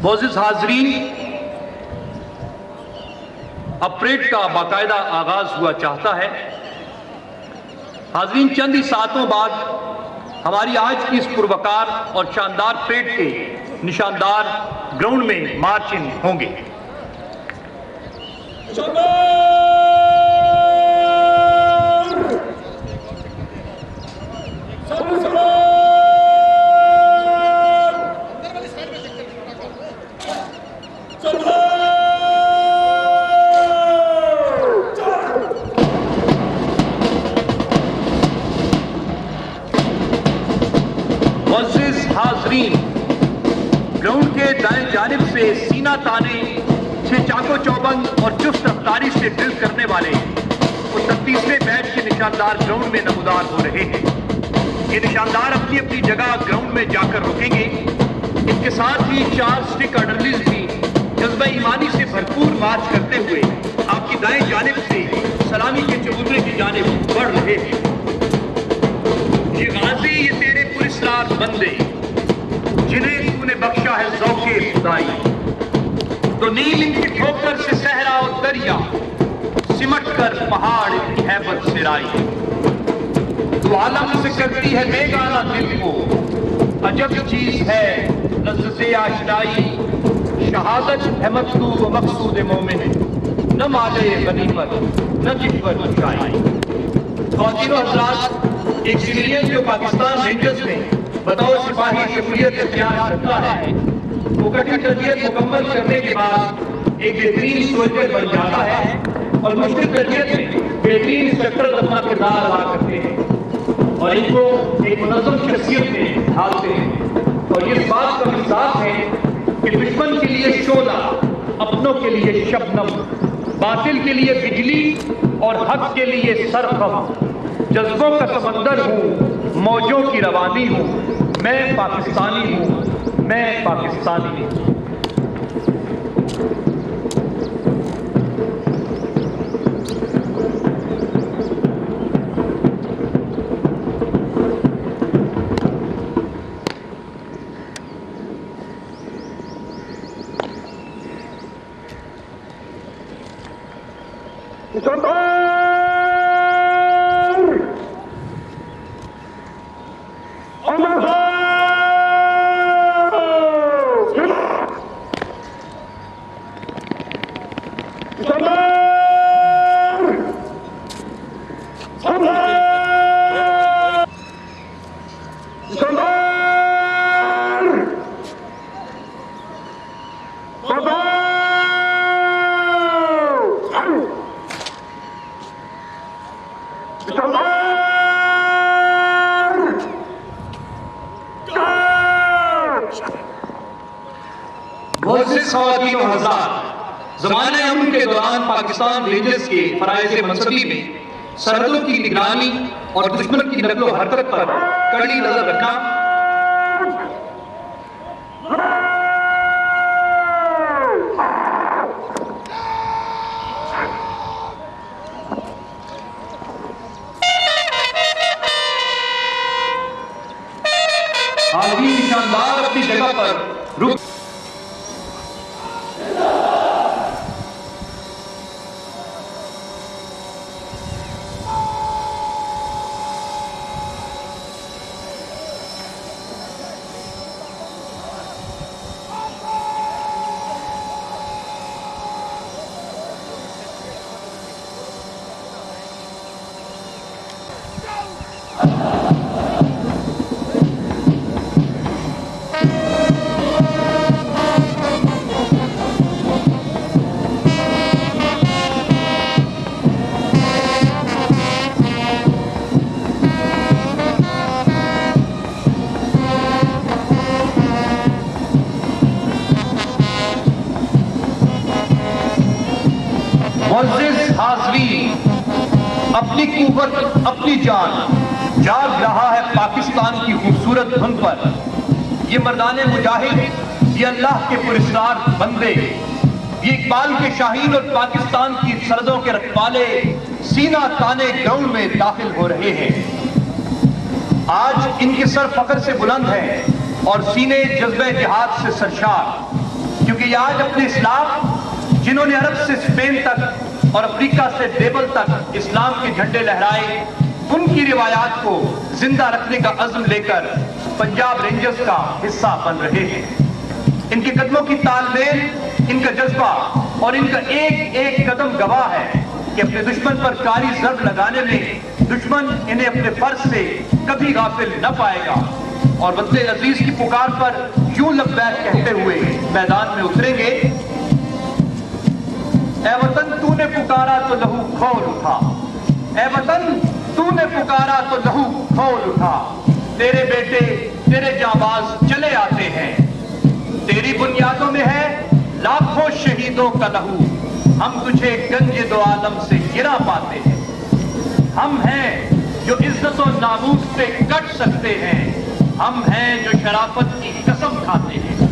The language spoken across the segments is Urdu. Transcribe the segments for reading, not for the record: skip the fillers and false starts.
معزز حاضرین، اب پریڈ کا باقاعدہ آغاز ہوا چاہتا ہے۔ حاضرین، چند ہی ساعتوں بعد ہماری آج کی اس پروقار اور شاندار پریڈ کے نشاندار گراؤنڈ میں مارچنگ ہوں گے۔ معزز حاضرین، گراؤنڈ کے دائیں جانب سے سینہ تانے سے چاق و چوبند اور چست رفتاری سے ڈرل کرنے والے 39ویں بیچ کے نشاندار گراؤنڈ میں نمودار ہو رہے ہیں۔ یہ نشاندار اپنی اپنی جگہ گراؤنڈ میں جا کر رکیں گے۔ ان کے ساتھ ہی 4 اسٹک آرڈرلیز بھی جذبہ ایمانی سے بھرپور مارچ کرتے ہوئے آپ کی دائیں جانب سے سلامی کے چبوترے کی جانب بڑھ رہے ہیں۔ یہ غازی، یہ تیرے پراسرار بندے جنہیں تو نے بخشا ہے ذوق خدائی، تو نیل ان کی ٹھوکر سے صحرا و دریا سمٹ کر پہاڑ کی ہیبت سے رائی۔ تو عالم سے کرتی ہے بیگانہ دل کو، عجب چیز ہے لذت آشنائی۔ شہادت ہے مطلوب و مقصود مومن، نہ مالے غنیمت نہ جبر کشائی۔ خواتین و حضرات، ایک سویلین جو پاکستان رینجرز میں بطور سپاہی شمولیت اختیار کرتا ہے، وہ کٹھن تربیت مکمل کرنے کے بعد ایک بہترین سولجر بن جاتا ہے اور مشکل تربیت میں بہترین انسٹرکٹر اپنا کردار ادا کرتے ہیں اور ان کو ایک منظم شخصیت میں ڈھالتے ہیں۔ اور یہ بات کا مزاج ہے کہ دشمن کے لیے شعلہ، اپنوں کے لیے شبنم، باطل کے لیے بجلی اور حق کے لیے سرخم۔ جذبوں کا سمندر ہوں، موجوں کی روانی ہوں، میں پاکستانی ہوں، میں پاکستانی ہوں۔ معزز خواتین و حضرات، زمانہ امن کے دوران پاکستان رینجرز کے فرائض منصبی میں سرحدوں کی نگرانی اور دشمن کی نقل و حرکت پر کڑی نظر رکھنا حاضرین نشاندار اپنی جگہ پر رک معزز حاضرین، اپنی قوت، اپنی جان جاگ رہا ہے پاکستان کی خوبصورت دھن پر۔ یہ مردان مجاہد، یہ اللہ کے پراسرار بندے، یہ اقبال کے شاہین اور پاکستان کی سرحدوں کے رکھوالے سینہ تانے گراؤنڈ میں داخل ہو رہے ہیں۔ آج ان کے سر فخر سے بلند ہیں اور سینے جذبہ جہاد سے سرشار، کیونکہ یہ آج اپنے اسلاف جنہوں نے عرب سے اسپین تک اور افریقہ سے دیبل تک اسلام کے جھنڈے لہرائے، ان کی روایات کو زندہ رکھنے کا عزم لے کر پنجاب رینجرز کا حصہ بن رہے ہیں۔ ان کے قدموں کی تال میل، ان کا جذبہ اور ان کا ایک ایک قدم گواہ ہے کہ اپنے دشمن پر کاری ضرب لگانے میں دشمن انہیں اپنے فرض سے کبھی غافل نہ پائے گا، اور وطن عزیز کی پکار پر یوں لبیک کہتے ہوئے میدان میں اتریں گے۔ اے وطن تو نے پکارا تو لہو کھول اٹھا، اے وطن تو نے پکارا تو لہو کھول اٹھا، تیرے بیٹے تیرے جانباز چلے آتے ہیں، تیری بنیادوں میں ہے لاکھوں شہیدوں کا لہو، ہم تجھے گنج دو عالم سے گرا پاتے ہیں، ہم ہیں جو عزت و ناموس سے کٹ سکتے ہیں، ہم ہیں جو شرافت کی قسم کھاتے ہیں،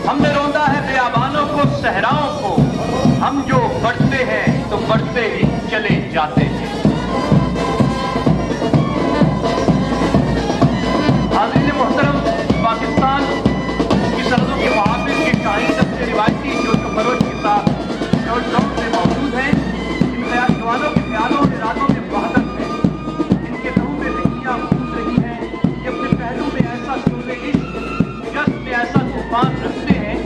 ہم نے روندا ہے بیابانوں کو صحراؤں کو، ہم جو بڑھتے ہیں تو بڑھتے ہی چلے جاتے ہیں۔ حاضرین محترم، پاکستان کی سرحدوں کے محافظ کے شاہین اپنے روایتی جوش و خروش کے ساتھ گراؤنڈ میں موجود ہیں۔ ان جوانوں کے خیالوں اور ارادوں میں وحدت ہے، ان کے لہو میں لکیاں پھول رہی ہیں، یہ اپنے پہلو میں ایسا سور عشق، جذب میں ایسا طوفان رکھتے ہیں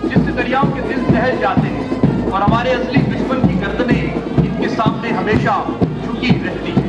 جس سے دریاؤں کے دل دہل جاتے ہیں، اور ہمارے اصلی دشمن کی گردنیں ان کے سامنے ہمیشہ جھکی رہتی ہیں۔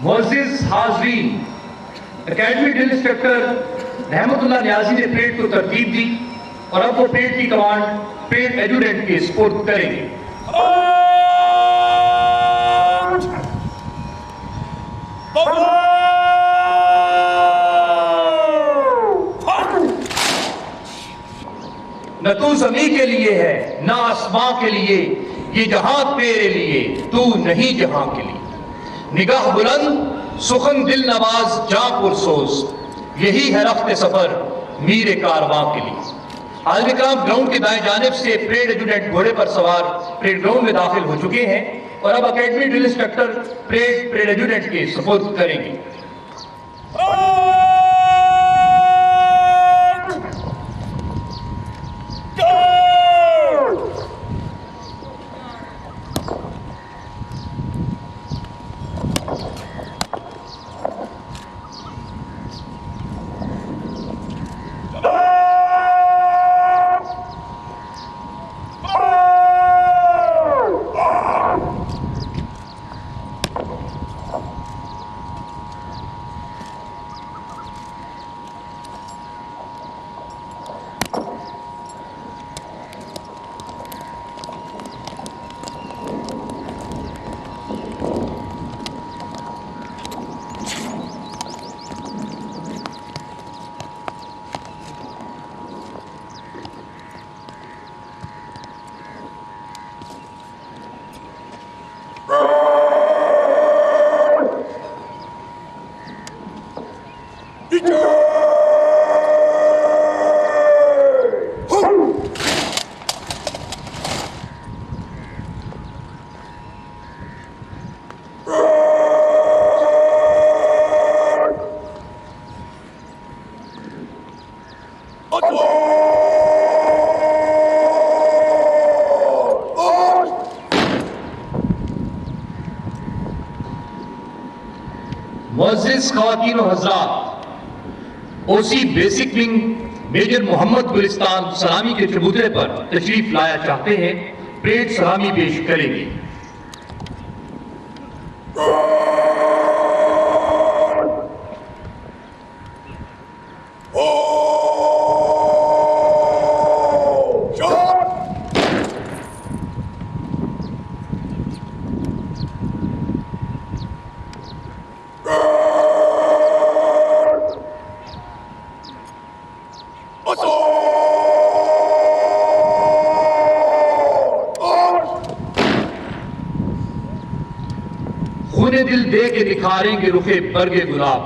معزز حاضرین، اکیڈمی ڈرل انسٹرکٹر رحمت اللہ نیازی نے پریڈ کو ترتیب دی اور اب وہ پریڈ کی کمانڈ پریڈ ایڈجوٹنٹ کے سپرد کریں گے۔ نہ تو زمین کے لیے ہے نہ آسمان کے لیے، یہ جہاں تیرے لیے تو نہیں جہاں کے لیے، نگاہ بلند سخن دل نواز جاں پرسوز، یہی ہے رخت سفر میر کارواں کے لیے۔ حاضرین کرام، گراؤنڈ کی دائیں جانب سے پریڈ ایڈجوٹنٹ گھوڑے پر سوار پریڈ گراؤنڈ میں داخل ہو چکے ہیں اور اب academy drill instructor parade adjutant کے سپرد کریں گے۔ Come on! معزز خواتین و حضرات، اوسی بیسک ونگ میجر محمد گلستان سلامی کے چبوترے پر تشریف لایا چاہتے ہیں، پریڈ سلامی پیش کریں گے۔ خونے دل دے کے نکھاریں گے رخ برگ گلاب،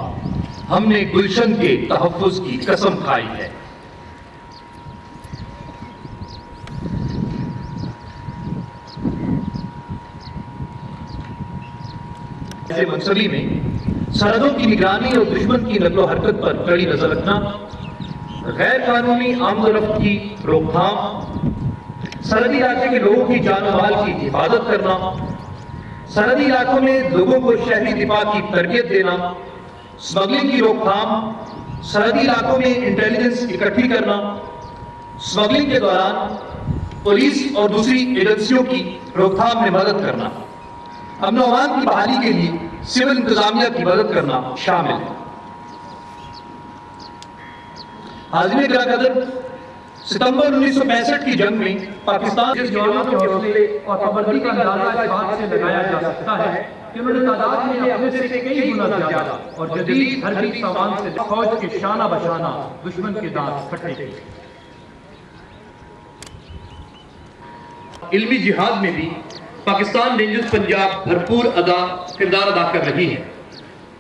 ہم نے گلشن کے تحفظ کی قسم کھائی ہے۔ ایسے منصبی میں سرحدوں کی نگرانی اور دشمن کی نقل و حرکت پر کڑی نظر رکھنا، غیر قانونی آمد و رفت کی روک تھام، سرحدی علاقے کے لوگوں کی جان و مال کی حفاظت کرنا، سرحدی علاقوں میں لوگوں کو شہری دفاع کی تربیت دینا، سمگلنگ کی روک تھام، سرحدی علاقوں میں انٹیلیجنس اکٹھی کرنا، سمگلنگ کے دوران پولیس اور دوسری ایجنسیوں کی روک تھام میں مدد کرنا، امن و امان کی بحالی کے لیے سول انتظامیہ کی مدد کرنا شامل ہے۔ حاضرین گراں قدر، ستمبر 1965 کی جنگ میں پاکستان جس جوانوں کے حوصلے اور پابندی کا اندازہ اس بات سے لگایا جا سکتا ہے کہ انہوں نے تعداد میں اپنے سے کئی گنا زیادہ اور جدید حربی سامان سے فوج کے شانہ بشانہ دشمن کے دانت پھٹنے کیے۔ علمی جہاد میں بھی پاکستان رینجرز پنجاب بھرپور کردار ادا کر رہی ہے۔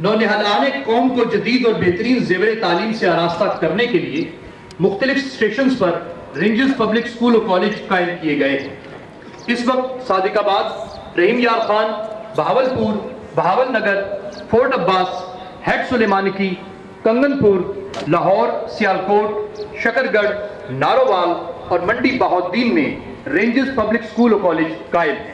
نونہالان قوم کو جدید اور بہترین زیور تعلیم سے آراستہ کرنے کے لیے مختلف اسٹیشنز پر رینجرز پبلک اسکول و کالج قائم کیے گئے ہیں۔ اس وقت صادق آباد، رحیم یار خان، بہاولپور، بہاول نگر، فورٹ عباس، ہیڈ سلیمانکی، کنگن پور، لاہور، سیالکوٹ، شکر گڑھ، نارووال اور منڈی بہاؤالدین میں رینجرز پبلک اسکول و کالج قائم ہیں،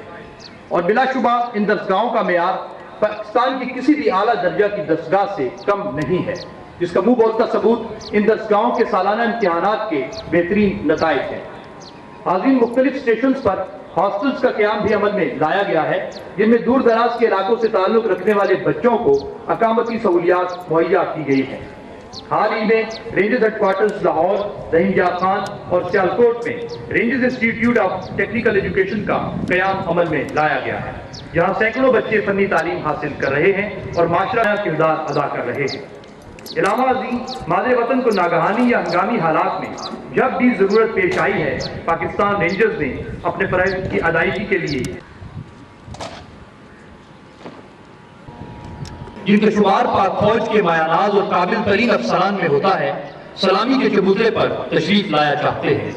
اور بلا شبہ ان درسگاہوں کا معیار پاکستان کی کسی بھی اعلیٰ درجہ کی درسگاہ سے کم نہیں ہے، جس کا منہ بولتا ثبوت ان درسگاہوں کے سالانہ امتحانات کے بہترین نتائج ہیں۔ حاضرین، مختلف اسٹیشنز پر ہاسٹلز کا قیام بھی عمل میں لایا گیا ہے، جن میں دور دراز کے علاقوں سے تعلق رکھنے والے بچوں کو اقامتی سہولیات مہیا کی گئی ہیں۔ حال ہی میں رینجرز ہیڈ کوارٹرز لاہور، رحیم یار خان اور سیالکوٹ میں rangers institute of technical education کا قیام عمل میں لایا گیا ہے، جہاں سینکڑوں بچے فنی تعلیم حاصل کر رہے ہیں اور معاشرہ کردار ادا کر رہے ہیں۔ علامہ عظیم مادر وطن کو ناگہانی یا ہنگامی حالات میں جب بھی ضرورت پیش آئی ہے، پاکستان رینجرز نے اپنے فرائض کی ادائیگی کے لیے جن کا شمار پاک فوج کے مایاناز اور قابل ترین افسران میں ہوتا ہے، سلامی کے چبوترے پر تشریف لایا چاہتے ہیں۔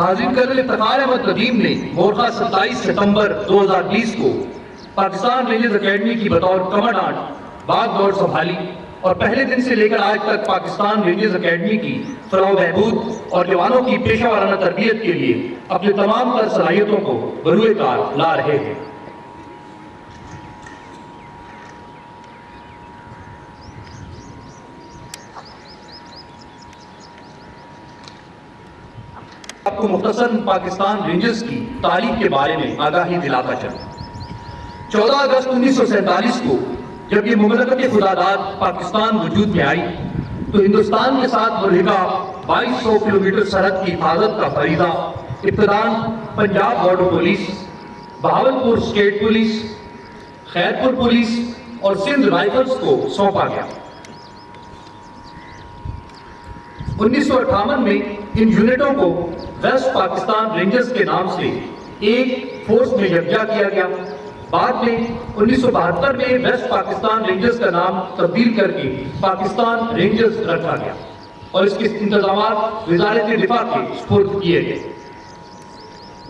حاضرین، کرنل افتخار احمد ندیم نے مورخہ 27 ستمبر 2020 کو پاکستان رینجرز اکیڈمی کی بطور کمانڈنٹ باغ دور سنبھالی، اور پہلے دن سے لے کر آج تک پاکستان رینجرز اکیڈمی کی فلاح و بہبود اور جوانوں کی پیشہ ورانہ تربیت کے لیے اپنے تمام تر صلاحیتوں کو بروئے کار لا رہے ہیں۔ آپ کو مختصر پاکستان رینجرز کی تاریخ کے بارے میں آگاہی دلاتا چلوں۔ 14 اگست 1947 کو جب یہ مملکت خداداد پاکستان وجود میں آئی تو ہندوستان کے ساتھ ملحقہ 2200 کلومیٹر سرحد کی حفاظت کا فریضہ ابتداً Punjab border police, Bahawalpur state police, Khairpur police اور سندھ رائفلز کو سونپا گیا۔ 1958 میں ان یونٹوں کو ویسٹ پاکستان رینجرز کے نام سے ایک فورس میں یکجا کیا گیا. بعد میں 1972 میں ویسٹ پاکستان رینجرز کا نام تبدیل کر کے پاکستان رینجرز رکھا گیا اور اس کے انتظامات وزارت دفاع کے سپرد کیے گئے.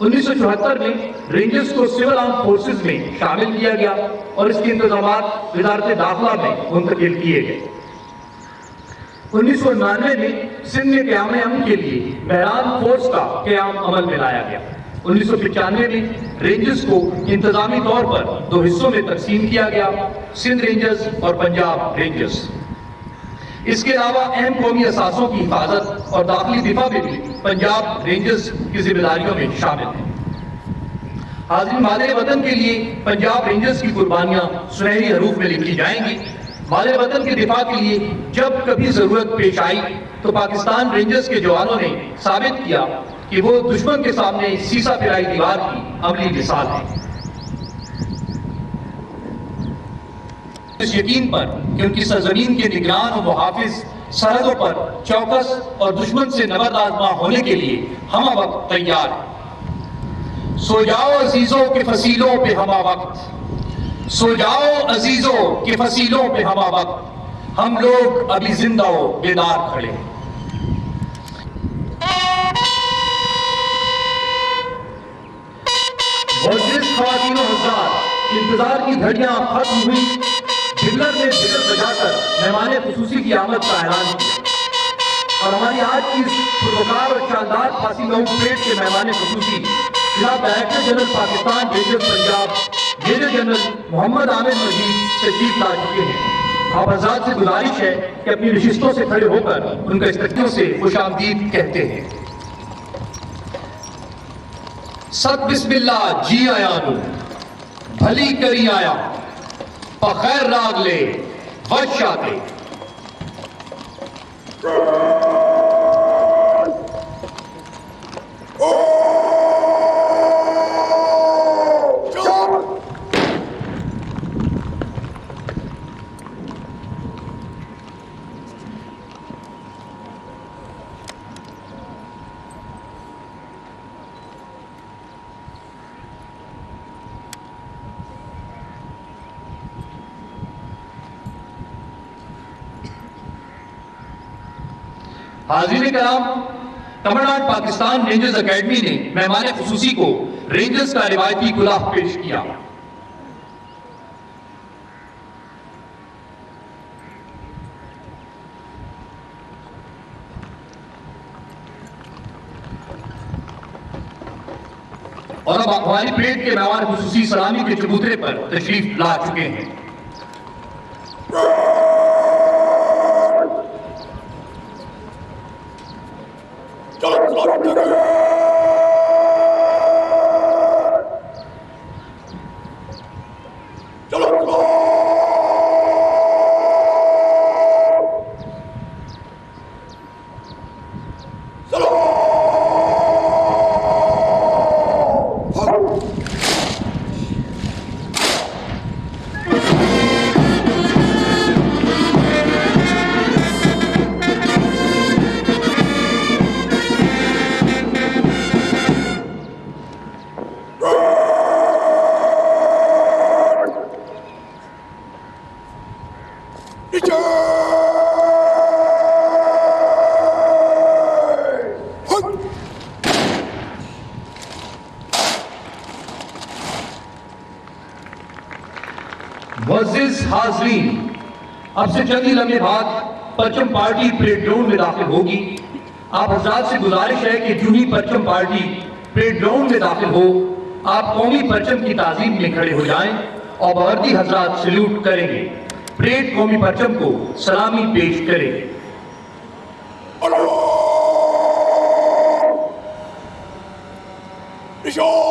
1974 میں رینجرز کو سول آرم فورسز میں شامل کیا گیا اور اس کے انتظامات وزارت داخلہ میں منتقل کیے گئے. 1999 میں سندھ میں قیام امن کے لیے بحران فورس کا قیام عمل میں لایا گیا. 1995 میں رینجرز کو انتظامی طور پر دو حصوں میں تقسیم کیا گیا، سندھ رینجرز اور پنجاب رینجرز. اس کے علاوہ اہم قومی اثاثوں کی حفاظت اور داخلی دفاع میں بھی پنجاب رینجرز کی ذمہ داریوں میں شامل ہیں. حاضرین، مادر وطن کے لیے پنجاب رینجرز کی قربانیاں سنہری حروف میں لکھی جائیں گی. مادر وطن کے دفاع کے لیے جب کبھی ضرورت پیش آئی تو پاکستان رینجرز کے جوانوں نے ثابت کیا کہ وہ دشمن کے سامنے سیسا پھیلائی دیوار کی عملی مثال ہے. اس یقین پر کہ ان کی سرزمین کے نگران و محافظ سرحدوں پر چوکس اور دشمن سے نبرد آزما ہونے کے لیے ہمہ وقت تیار ہے. سو جاؤ عزیزوں کے فصیلوں پہ ہمہ وقت، سو جاؤ عزیزوں کے فصیلوں پہ ہمہ وقت، ہم لوگ ابھی زندہ و بیدار کھڑے ہیں. اور جس خواتین و حضرات انتظار کی گھڑیاں ختم ہوئی، بلر نے بلر بجا کر مہمان خصوصی کی آمد کا اعلان کیا اور ہماری آج کی پروکار اور شاندار پھانسی لانگ پریڈ کے مہمان خصوصی جناب director general Pakistan rangers Punjab major general Muhammad Amir Majeed تشریف لا چکے ہیں. آپ حضرات سے گزارش ہے کہ اپنی نشستوں سے کھڑے ہو کر ان کا استقبال سے خوش آمدید کہتے ہیں. ست بسم اللہ جی آیا نو بھلی کری آیا پخیر راگ لے وش آتے. حاضرین کرام، تمل ناڈو پاکستان رینجرز اکیڈمی نے مہمان خصوصی کو رینجرز کا روایتی کلاه پیش کیا. اور اب ہماری پریڈ کے مہمان خصوصی سلامی کے چبوترے پر تشریف لا چکے ہیں. معزز حاضرین، اب سے چند ہی لمحے بعد پرچم پارٹی پریڈ گراؤنڈ میں داخل ہوگی. آپ حضرات سے گزارش ہے کہ جو ہی پرچم پارٹی پریڈ گراؤنڈ میں داخل ہو، آپ قومی پرچم کی تعظیم میں کھڑے ہو جائیں اور باوردی حضرات سلیوٹ کریں گے. پریڈ قومی پرچم کو سلامی پیش کریں گے. نشان